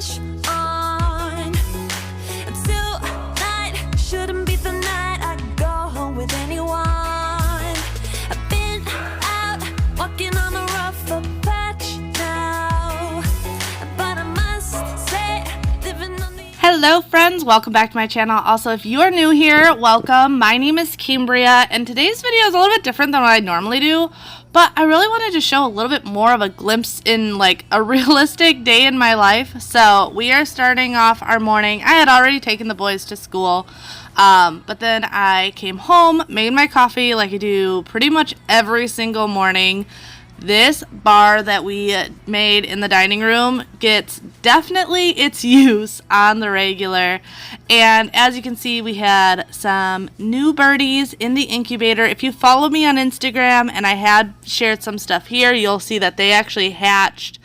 rush on until night. Shouldn't be the night I go with anyone. I've been out walking on a rougher patch now, but I must say, living on the... Hello friends, welcome back to my channel. Also, if you are new here, welcome. My name is Cambriea, and today's video is a little bit different than what I normally do, but I really wanted to show a little bit more of a glimpse in like a realistic day in my life. So we are starting off our morning. I had already taken the boys to school, but then I came home, made my coffee like I do pretty much every single morning. This bar that we made in the dining room gets definitely its use on the regular. And as you can see, we had some new birdies in the incubator. If you follow me on Instagram, and I had shared some stuff here, you'll see that they actually hatched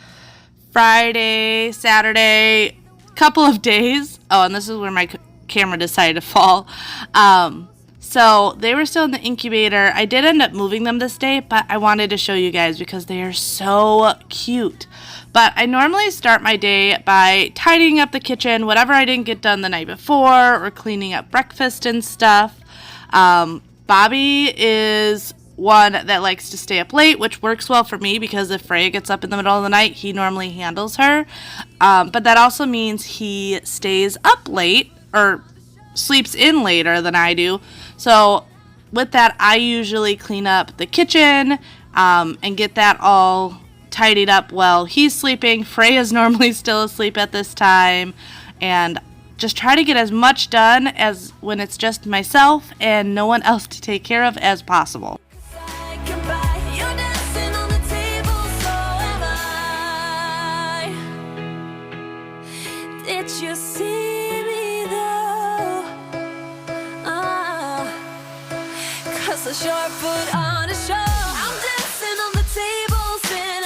Friday, Saturday, couple of days. Oh, and this is where my camera decided to fall. So they were still in the incubator. I did end up moving them this day, but I wanted to show you guys because they are so cute. But I normally start my day by tidying up the kitchen, whatever I didn't get done the night before, or cleaning up breakfast and stuff. Bobby is one that likes to stay up late, which works well for me because if Freya gets up in the middle of the night, he normally handles her. But that also means he stays up late, or sleeps in later than I do. So with that, I usually clean up the kitchen and get that all tidied up while he's sleeping. Freya's normally still asleep at this time, and just try to get as much done as when it's just myself and no one else to take care of as possible. Did you see me though? Cause I sure put on a show. I'm dancing on the tables and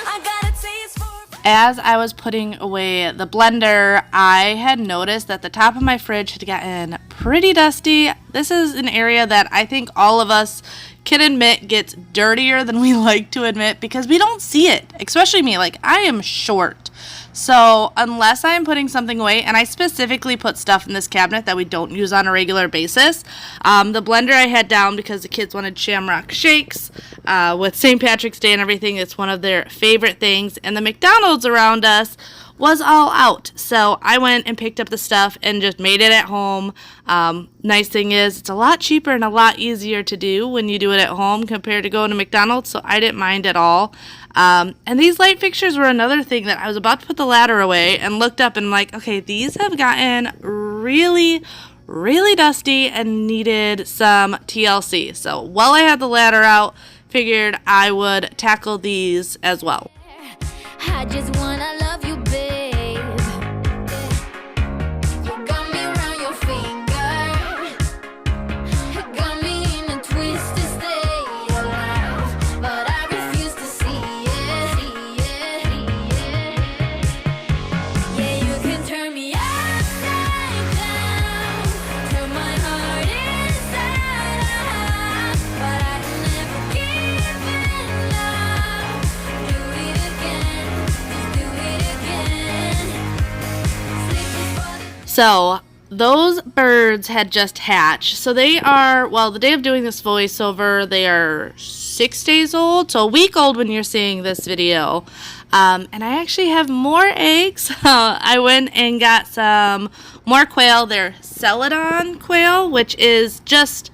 I got a taste for... As I was putting away the blender, I had noticed that the top of my fridge had gotten pretty dusty. This is an area that I think all of us can admit gets dirtier than we like to admit because we don't see it, especially me. Like, I am short. So unless I'm putting something away, and I specifically put stuff in this cabinet that we don't use on a regular basis, the blender I had down because the kids wanted shamrock shakes with St. Patrick's Day and everything. It's one of their favorite things, and the McDonald's around us was all out. So I went and picked up the stuff and just made it at home. Nice thing is it's a lot cheaper and a lot easier to do when you do it at home compared to going to McDonald's, so I didn't mind at all. And these light fixtures were another thing that I was about to put the ladder away and looked up and like, okay, these have gotten really dusty and needed some TLC. So while I had the ladder out, figured I would tackle these as well. I just wanna love you, babe. You got me around your finger. Got me in a twisted state of life, but I refuse to see it. Yeah, you can turn me upside down, turn my heart inside out, but I can never give it up. Do it again, just do it again. Sleep before the... So those birds had just hatched. So they are, well, the day of doing this voiceover, they are 6 days old. So a week old when you're seeing this video. And I actually have more eggs. I went and got some more quail. They're Celadon quail, which is just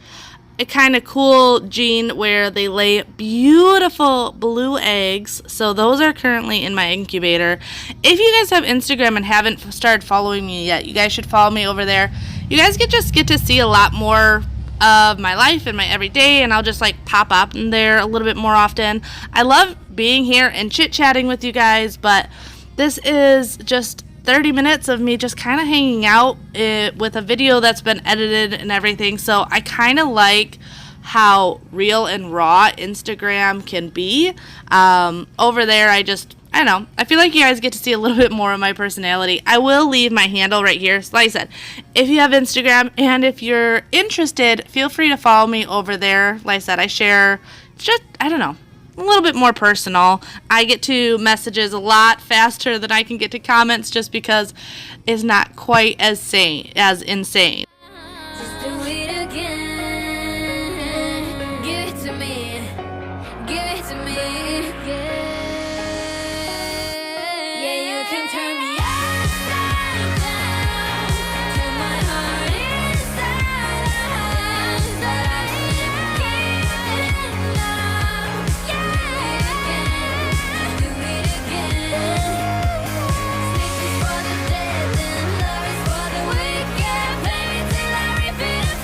a kind of cool gene where they lay beautiful blue eggs. So those are currently in my incubator. If you guys have Instagram and haven't started following me yet, you guys should follow me over there. You guys just get to see a lot more of my life and my everyday, and I'll just like pop up in there a little bit more often. I love being here and chit-chatting with you guys, but this is just 30 minutes of me just kind of hanging out with a video that's been edited and everything. So I kind of like how real and raw Instagram can be. Over there, I don't know. I feel like you guys get to see a little bit more of my personality. I will leave my handle right here. So like I said, if you have Instagram and if you're interested, feel free to follow me over there. Like I said, I share just, I don't know, a little bit more personal. I get to messages a lot faster than I can get to comments just because it's not quite as insane. Just do it again. Give it to me. Give it to me. Yeah, you can turn me upside down. Turn my heart inside out. But I never gave up. Yeah, do it again. Sleep is for the dead and love is for the wicked. Play me till I repeat a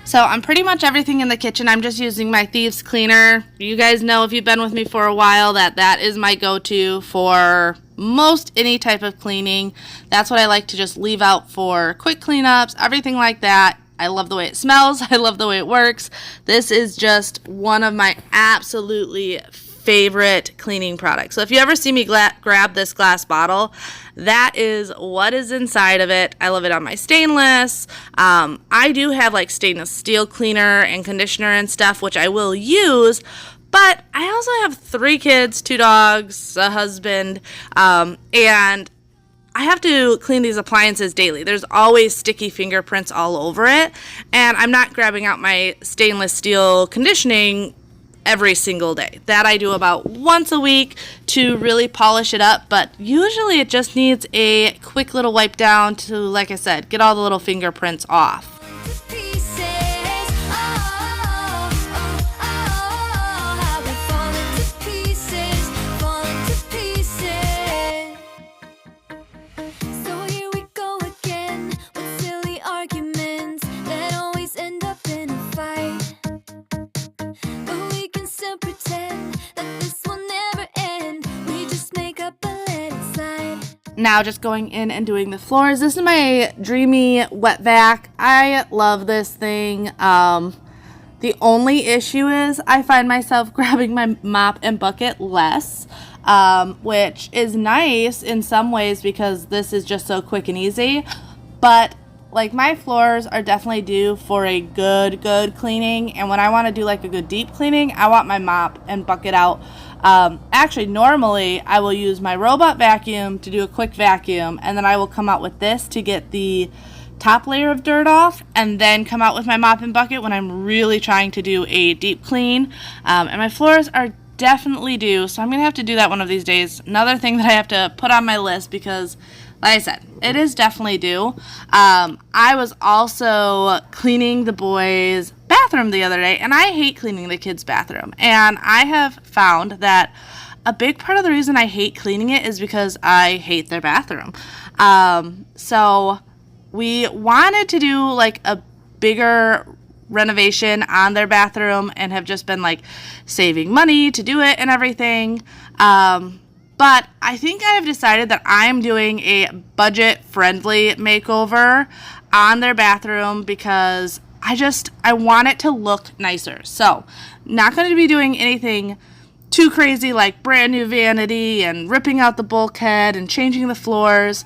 So I'm pretty much everything in the kitchen. I'm just using my thieves cleaner. You guys know, if you've been with me for a while, that is my go-to for most any type of cleaning. That's what I like to just leave out for quick cleanups, everything like that. I love the way it smells. I love the way it works. This is just one of my absolutely favorite cleaning products. So if you ever see me grab this glass bottle, that is what is inside of it. I love it on my stainless. I do have like stainless steel cleaner and conditioner and stuff, which I will use, but I also have 3 kids, 2 dogs, a husband, and I have to clean these appliances daily. There's always sticky fingerprints all over it, and I'm not grabbing out my stainless steel conditioning every single day. That I do about once a week to really polish it up, but usually it just needs a quick little wipe down to, like I said, get all the little fingerprints off. pieces. How we fall into pieces, fall into pieces. So here we go again with silly arguments that always end up in a fight. But we can still pretend that this will never end. We just make up and let it slide. Now just going in and doing the floors. This is my Dreamy wet vac. I love this thing. The only issue is I find myself grabbing my mop and bucket less, which is nice in some ways because this is just so quick and easy. But like, my floors are definitely due for a good cleaning, and when I want to do like a good deep cleaning, I want my mop and bucket out. Actually, normally I will use my robot vacuum to do a quick vacuum, and then I will come out with this to get the top layer of dirt off, and then come out with my mop and bucket when I'm really trying to do a deep clean. And my floors are definitely due, so I'm gonna have to do that one of these days. Another thing that I have to put on my list because, like I said, it is definitely due. I was also cleaning the boys' bathroom the other day, and I hate cleaning the kids' bathroom. And I have found that a big part of the reason I hate cleaning it is because I hate their bathroom. So we wanted to do like a bigger renovation on their bathroom and have just been like saving money to do it and everything. But I think I have decided that I'm doing a budget-friendly makeover on their bathroom because I want it to look nicer. So, not going to be doing anything too crazy like brand new vanity and ripping out the bulkhead and changing the floors.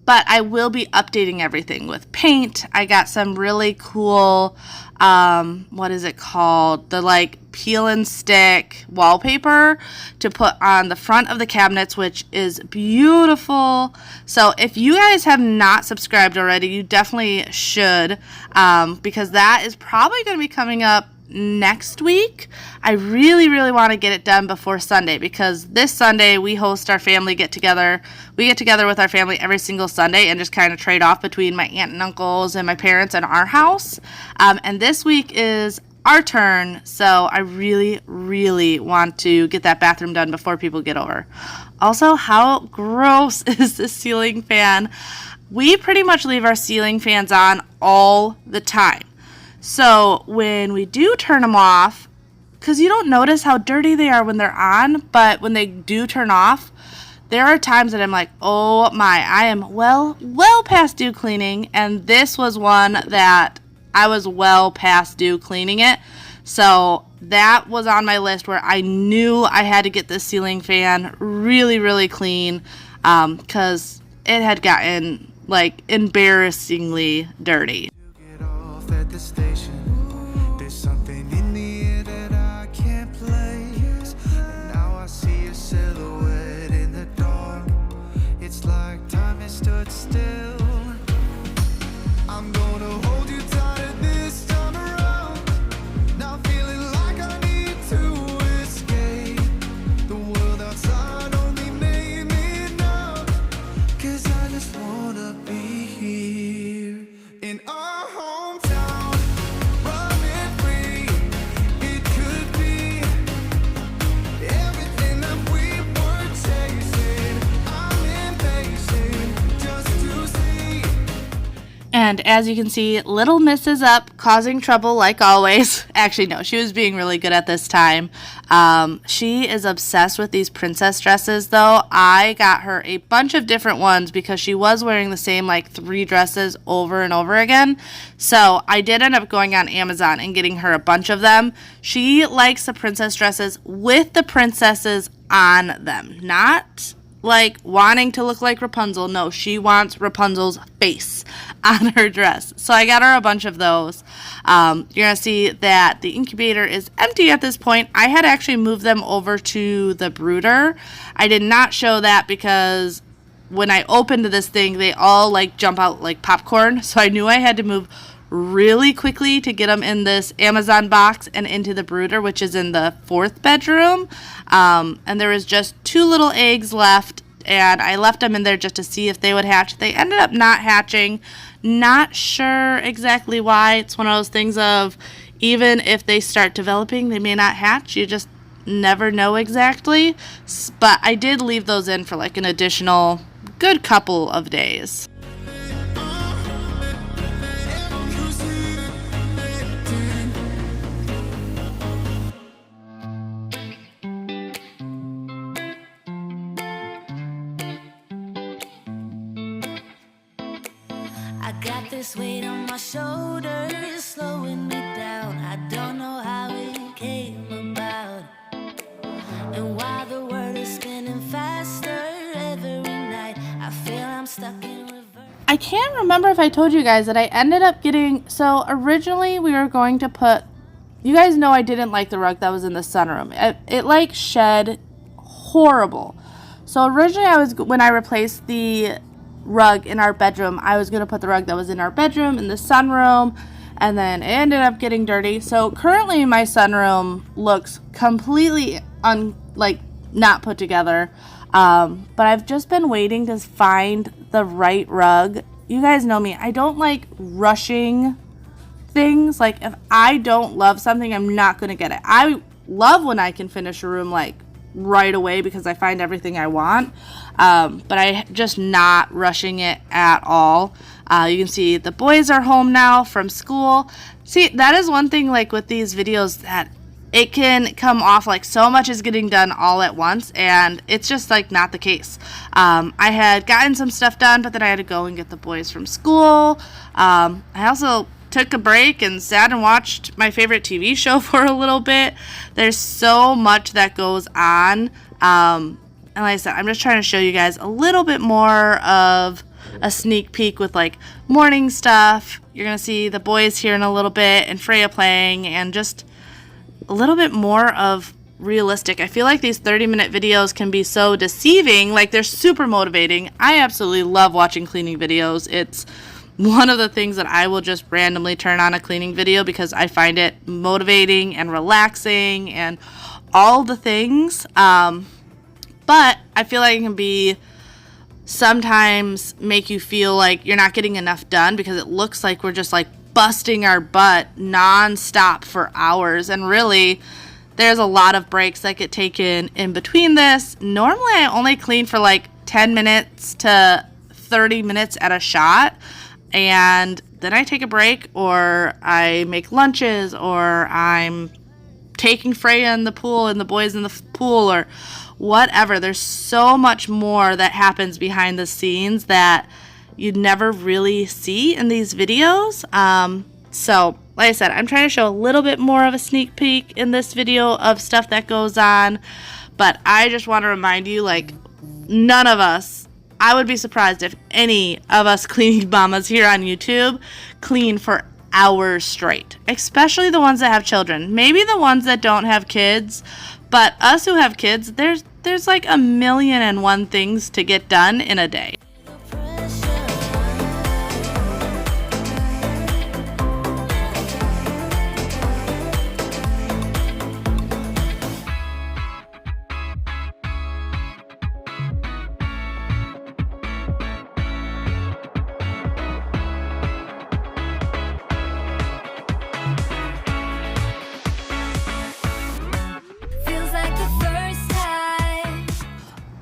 But I will be updating everything with paint. I got some really cool, what is it called? The like peel and stick wallpaper to put on the front of the cabinets, which is beautiful. So if you guys have not subscribed already, you definitely should, because that is probably going to be coming up next week. I really want to get it done before Sunday, because this Sunday we host our family get together. We get together with our family every single Sunday and just kind of trade off between my aunt and uncles and my parents and our house. And this week is our turn, so I really want to get that bathroom done before people get over. Also, how gross is this ceiling fan? We pretty much leave our ceiling fans on all the time. So when we do turn them off, because you don't notice how dirty they are when they're on, but when they do turn off, there are times that I'm like, oh my, I am well past due cleaning, and this was one that I was well past due cleaning it. So that was on my list where I knew I had to get this ceiling fan really clean, because it had gotten like embarrassingly dirty. Get off at the station. And as you can see, little Miss is up, causing trouble like always. Actually, no, she was being really good at this time. She is obsessed with these princess dresses, though. I got her a bunch of different ones because she was wearing the same, like, 3 dresses over and over again. So I did end up going on Amazon and getting her a bunch of them. She likes the princess dresses with the princesses on them, not like wanting to look like Rapunzel. No, she wants Rapunzel's face on her dress. So I got her a bunch of those. You're going to see that the incubator is empty at this point. I had actually moved them over to the brooder. I did not show that because when I opened this thing, they all like jump out like popcorn. So I knew I had to move really quickly to get them in this Amazon box and into the brooder, which is in the 4th bedroom. And there was just 2 little eggs left, and I left them in there just to see if they would hatch. They ended up not hatching. Not sure exactly why. It's one of those things of even if they start developing, they may not hatch. You just never know exactly. But I did leave those in for like an additional good couple of days. I got this weight on my shoulders, slowing me down. I don't know how it came about, and why the world is spinning faster every night. I feel I'm stuck in reverse. I can't remember if I told you guys that I ended up getting, so originally we were going to put, you guys know I didn't like the rug that was in the sunroom. It like shed horrible. So originally when I replaced the rug in our bedroom, I was going to put the rug that was in our bedroom in the sunroom, and then it ended up getting dirty. So currently my sunroom looks completely not put together. But I've just been waiting to find the right rug. You guys know me, I don't like rushing things. Like if I don't love something, I'm not going to get it. I love when I can finish a room like right away because I find everything I want. But I just not rushing it at all. You can see the boys are home now from school. See, that is one thing like with these videos that it can come off like so much is getting done all at once, and it's just like not the case. I had gotten some stuff done, but then I had to go and get the boys from school. I also took a break and sat and watched my favorite TV show for a little bit. There's so much that goes on. And like I said, I'm just trying to show you guys a little bit more of a sneak peek with like morning stuff. You're going to see the boys here in a little bit and Freya playing and just a little bit more of realistic. I feel like these 30-minute videos can be so deceiving. Like they're super motivating. I absolutely love watching cleaning videos. It's one of the things that I will just randomly turn on a cleaning video because I find it motivating and relaxing and all the things. But I feel like it can be sometimes make you feel like you're not getting enough done because it looks like we're just like busting our butt non-stop for hours, and really there's a lot of breaks that get taken in between this. Normally I only clean for like 10 minutes to 30 minutes at a shot, and then I take a break, or I make lunches, or I'm taking Freya in the pool and the boys in the pool, or whatever. There's so much more that happens behind the scenes that you'd never really see in these videos. So like I said, I'm trying to show a little bit more of a sneak peek in this video of stuff that goes on, but I just want to remind you, like, none of us, I would be surprised if any of us cleaning mamas here on YouTube clean for hours straight, especially the ones that have children. Maybe the ones that don't have kids, but us who have kids, there's like 1,000,001 things to get done in a day.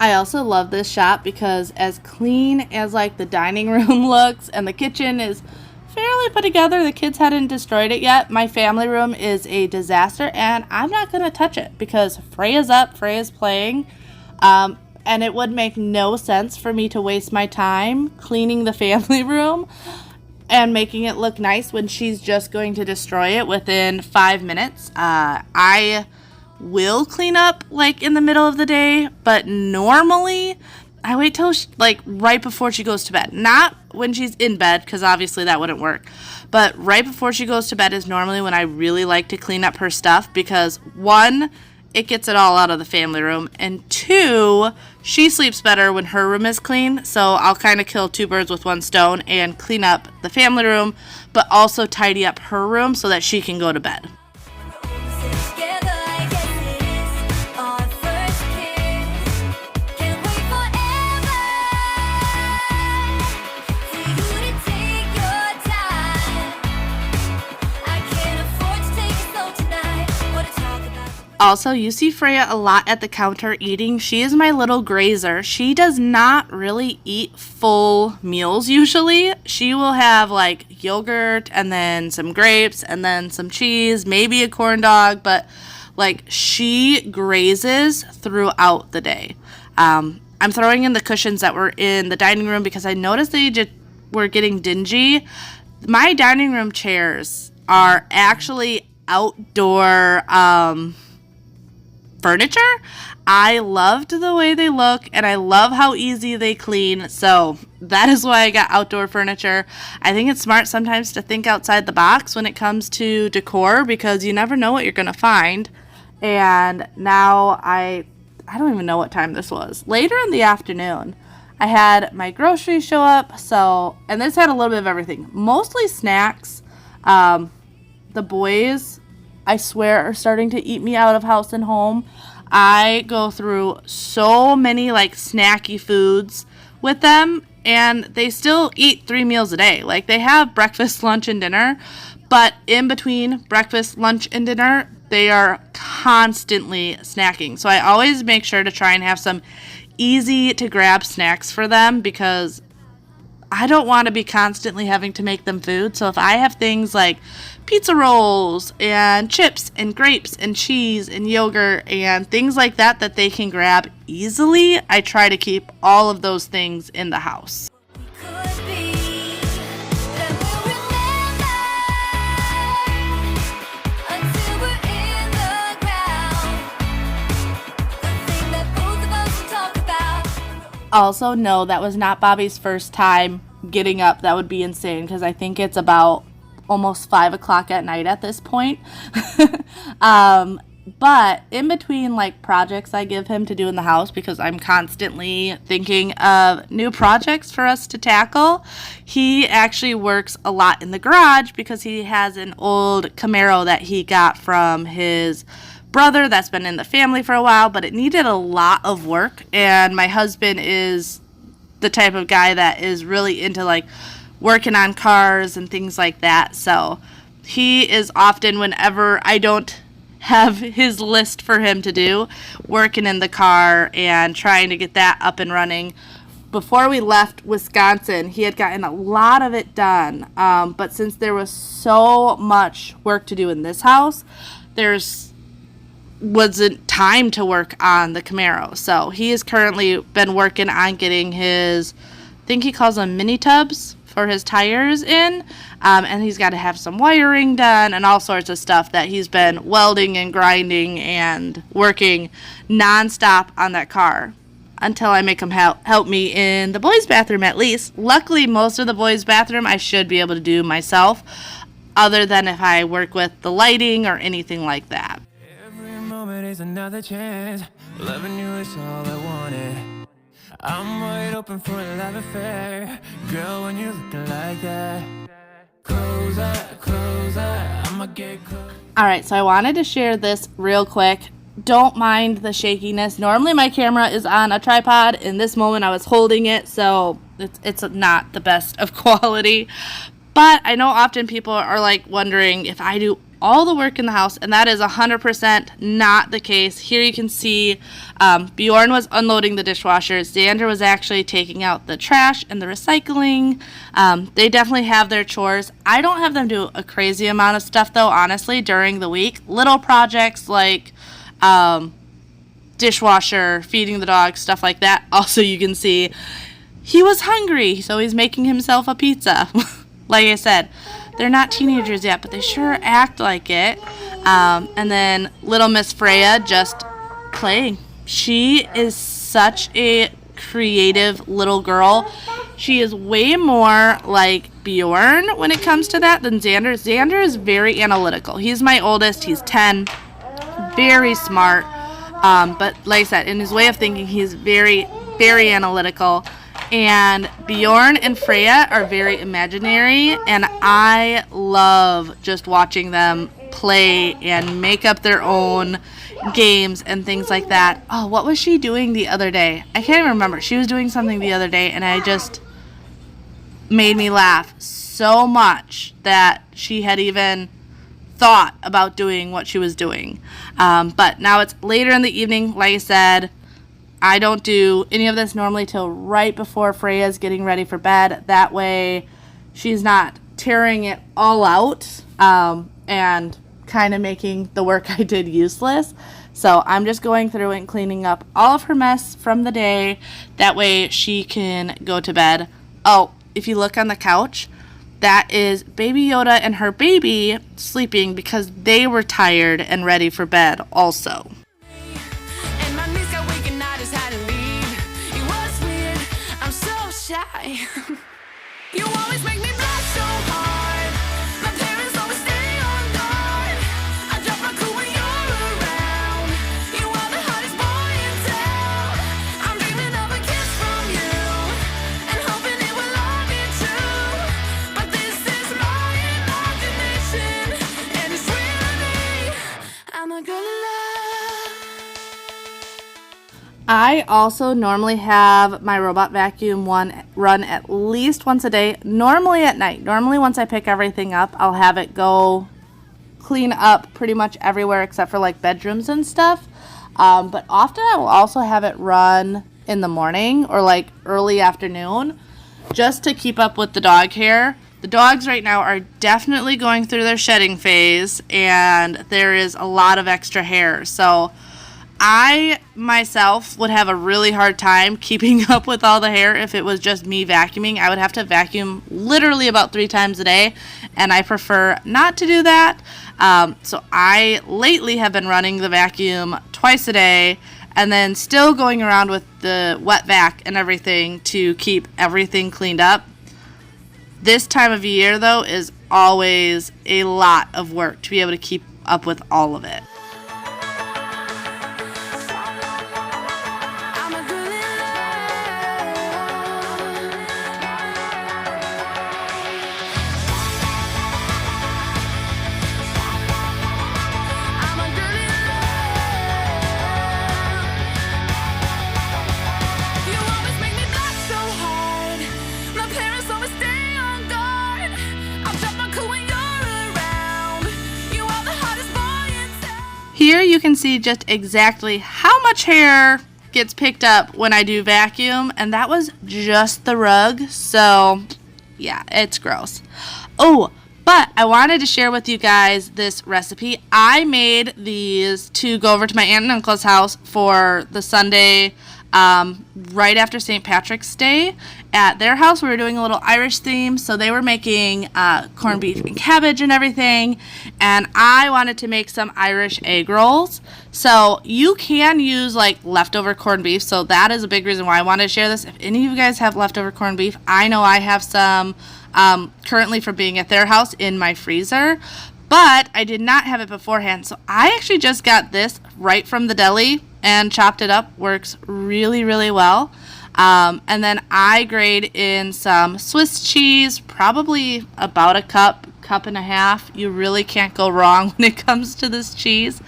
I also love this shop because as clean as like the dining room looks and the kitchen is fairly put together. The kids hadn't destroyed it yet. My family room is a disaster, and I'm not going to touch it because Freya's up, Freya's playing, and it would make no sense for me to waste my time cleaning the family room and making it look nice when she's just going to destroy it within 5 minutes. I will clean up like in the middle of the day, but normally I wait till like right before she goes to bed. Not when she's in bed, because obviously that wouldn't work. But right before she goes to bed is normally when I really like to clean up her stuff, because one, it gets it all out of the family room, and two, she sleeps better when her room is clean. So I'll kind of kill two birds with one stone and clean up the family room, but also tidy up her room so that she can go to bed. Also, you see Freya a lot at the counter eating. She is my little grazer. She does not really eat full meals usually. She will have like yogurt and then some grapes and then some cheese, maybe a corn dog, but like she grazes throughout the day. I'm throwing in the cushions that were in the dining room because I noticed they just were getting dingy. My dining room chairs are actually outdoor furniture. I loved the way they look, and I love how easy they clean, so that is why I got outdoor furniture. I think it's smart sometimes to think outside the box when it comes to decor, because you never know what you're gonna find. And now I don't even know what time this was. Later in the afternoon, I had my groceries show up, and this had a little bit of everything, mostly snacks. The boys, I swear, are starting to eat me out of house and home. I go through so many like snacky foods with them, and they still eat 3 meals a day. Like, they have breakfast, lunch, and dinner, but in between breakfast, lunch, and dinner, they are constantly snacking. So I always make sure to try and have some easy to grab snacks for them, because I don't want to be constantly having to make them food. So if I have things like pizza rolls and chips and grapes and cheese and yogurt and things like that that they can grab easily, I try to keep all of those things in the house. Also, no, that was not Bobby's first time getting up. That would be insane, because I think it's about almost 5 o'clock at night at this point. But in between like projects I give him to do in the house, because I'm constantly thinking of new projects for us to tackle, he actually works a lot in the garage, because he has an old Camaro that he got from his brother that's been in the family for a while, but it needed a lot of work, and my husband is the type of guy that is really into like working on cars and things like that. So he is often, whenever I don't have his list for him to do, working in the car and trying to get that up and running. Before we left Wisconsin, he had gotten a lot of it done, but since there was so much work to do in this house, wasn't time to work on the Camaro. So he has currently been working on getting his, I think he calls them mini tubs for his tires in, and he's got to have some wiring done and all sorts of stuff that he's been welding and grinding and working nonstop on that car until I make him help me in the boys' bathroom at least. Luckily, most of the boys' bathroom I should be able to do myself, other than if I work with the lighting or anything like that. Moment is another chance. Loving you is all I wanted. I'm wide open for a love affair. Girl, when you're looking like that, closer, I'ma get close. Alright, so I wanted to share this real quick. Don't mind the shakiness. Normally my camera is on a tripod. In this moment I was holding it, so it's not the best of quality. But I know often people are like wondering if I do all the work in the house, and that is 100% not the case. Here you can see Bjorn was unloading the dishwasher. Xander was actually taking out the trash and the recycling. They definitely have their chores. I don't have them do a crazy amount of stuff, though, honestly, during the week. Little projects like dishwasher, feeding the dog, stuff like that. Also, you can see he was hungry, so he's making himself a pizza. Like I said, they're not teenagers yet, but they sure act like it. And then little Miss Freya just playing. She is such a creative little girl. She is way more like Bjorn when it comes to that than Xander. Xander is very analytical. He's my oldest. He's 10. Very smart. But like I said, in his way of thinking, he's very, very analytical. And Bjorn and Freya are very imaginary, and I love just watching them play and make up their own games and things like that. Oh, what was she doing the other day? I can't even remember. She was doing something the other day, and I just made me laugh so much that she had even thought about doing what she was doing. But now it's later in the evening. Like I said, I don't do any of this normally till right before Freya's getting ready for bed. That way she's not tearing it all out and kind of making the work I did useless. So I'm just going through and cleaning up all of her mess from the day. That way she can go to bed. Oh, if you look on the couch, that is Baby Yoda and her baby sleeping because they were tired and ready for bed also. And my niece got weak and I just had to leave. It was weird, I'm so shy. You always make me blush so hard. My parents always stay on guard. I drop my cool when you're around. You are the hottest boy in town. I'm dreaming of a kiss from you and hoping it will all be true. But this is my imagination and it's really me. I'm a girl in love. I also normally have my robot vacuum run at least once a day, normally at night. Normally once I pick everything up, I'll have it go clean up pretty much everywhere except for like bedrooms and stuff. But often I will also have it run in the morning or like early afternoon just to keep up with the dog hair. The dogs right now are definitely going through their shedding phase and there is a lot of extra hair. So I myself would have a really hard time keeping up with all the hair if it was just me vacuuming. I would have to vacuum literally about 3 times a day, and I prefer not to do that. So I lately have been running the vacuum twice a day and then still going around with the wet vac and everything to keep everything cleaned up. This time of year, though, is always a lot of work to be able to keep up with all of it. I'm a girl in love. I'm a girl in love. You always make me blush so hard. My parents always stay on guard. I'll drop my cool when you're around. You are the hottest boy in town. Here you can see just exactly how much hair gets picked up when I do vacuum, and that was just the rug, so yeah, it's gross. Oh, but I wanted to share with you guys this recipe. I made these to go over to my aunt and uncle's house for the Sunday right after St. Patrick's Day. At their house, we were doing a little Irish theme, so they were making corned beef and cabbage and everything, and I wanted to make some Irish egg rolls. So you can use like leftover corned beef, so that is a big reason why I wanted to share this. If any of you guys have leftover corned beef, I know I have some currently from being at their house in my freezer, but I did not have it beforehand, so I actually just got this right from the deli and chopped it up. Works really, really well. And then I grate in some Swiss cheese, probably about a cup and a half. You really can't go wrong when it comes to this cheese.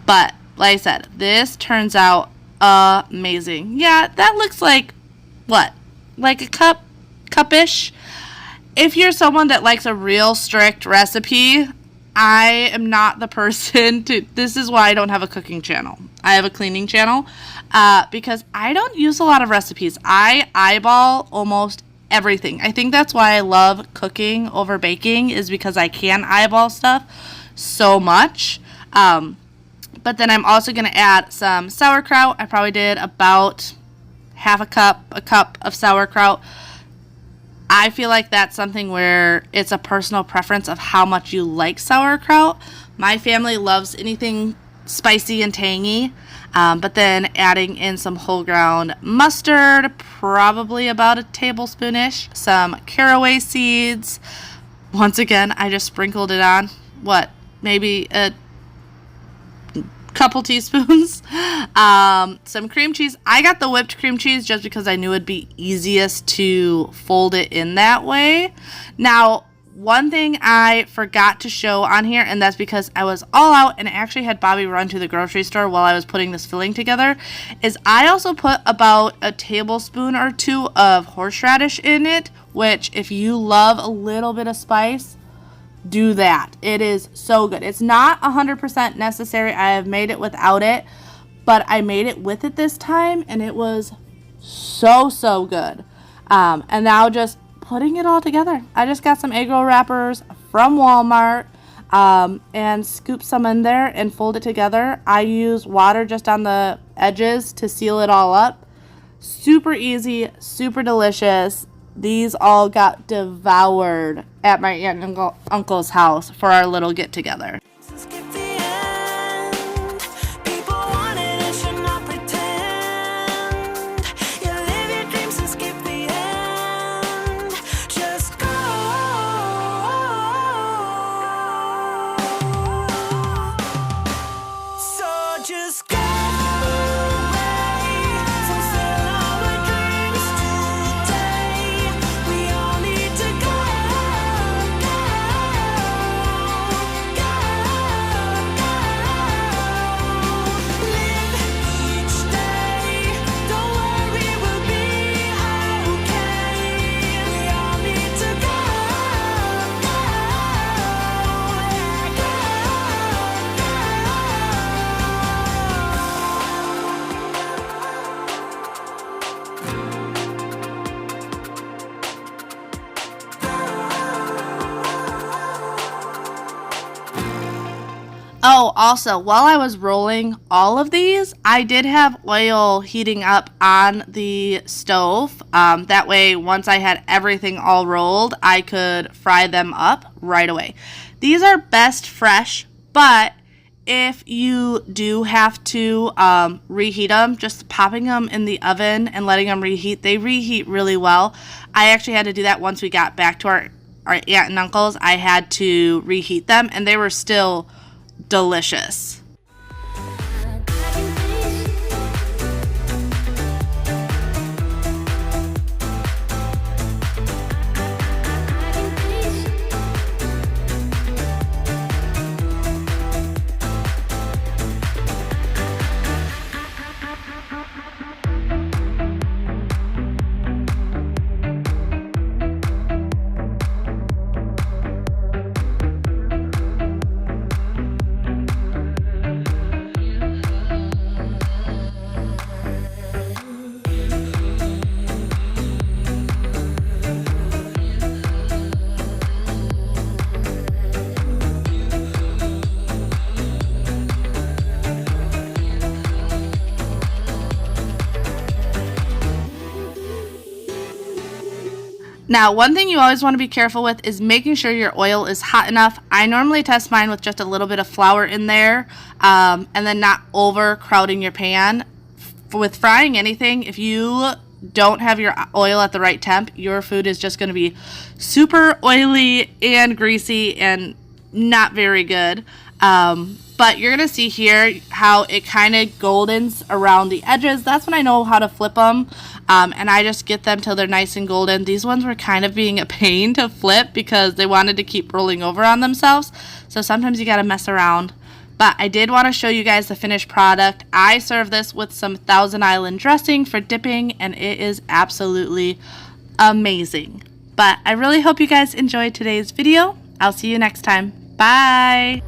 But like I said, this turns out amazing. Yeah, that looks like, what? Like a cup-ish? If you're someone that likes a real strict recipe, I am not the person to, this is why I don't have a cooking channel. I have a cleaning channel because I don't use a lot of recipes. I eyeball almost everything. I think that's why I love cooking over baking, is because I can eyeball stuff so much. But then I'm also going to add some sauerkraut. I probably did about a cup of sauerkraut. I feel like that's something where it's a personal preference of how much you like sauerkraut. My family loves anything spicy and tangy. But then adding in some whole ground mustard, probably about a tablespoonish, some caraway seeds. Once again, I just sprinkled it on, maybe a couple teaspoons. Some cream cheese. I got the whipped cream cheese just because I knew it'd be easiest to fold it in that way. Now, one thing I forgot to show on here, and that's because I was all out and I actually had Bobby run to the grocery store while I was putting this filling together, is I also put about a tablespoon or 2 of horseradish in it, which if you love a little bit of spice, do that. It is so good. It's not 100% necessary. I have made it without it, but I made it with it this time and it was so good. And now just putting it all together. I just got some egg roll wrappers from Walmart and scoop some in there and fold it together. I use water just on the edges to seal it all up. Super easy, super delicious. These all got devoured at my aunt and uncle's house for our little get together. Skip the end. People want it and should not pretend. You live your dreams and skip the end. Just go. So just go away. Fulfill our dreams today. We all need to go. Oh, also, while I was rolling all of these, I did have oil heating up on the stove. That way, once I had everything all rolled, I could fry them up right away. These are best fresh, but if you do have to reheat them, just popping them in the oven and letting them reheat, they reheat really well. I actually had to do that once we got back to our aunt and uncle's. I had to reheat them, and they were still delicious. Now, one thing you always want to be careful with is making sure your oil is hot enough. I normally test mine with just a little bit of flour in there, and then not overcrowding your pan. With frying anything, if you don't have your oil at the right temp, your food is just going to be super oily and greasy and not very good. But you're going to see here how it kind of goldens around the edges. That's when I know how to flip them. And I just get them till they're nice and golden. These ones were kind of being a pain to flip because they wanted to keep rolling over on themselves. So sometimes you got to mess around. But I did want to show you guys the finished product. I serve this with some Thousand Island dressing for dipping, and it is absolutely amazing. But I really hope you guys enjoyed today's video. I'll see you next time. Bye!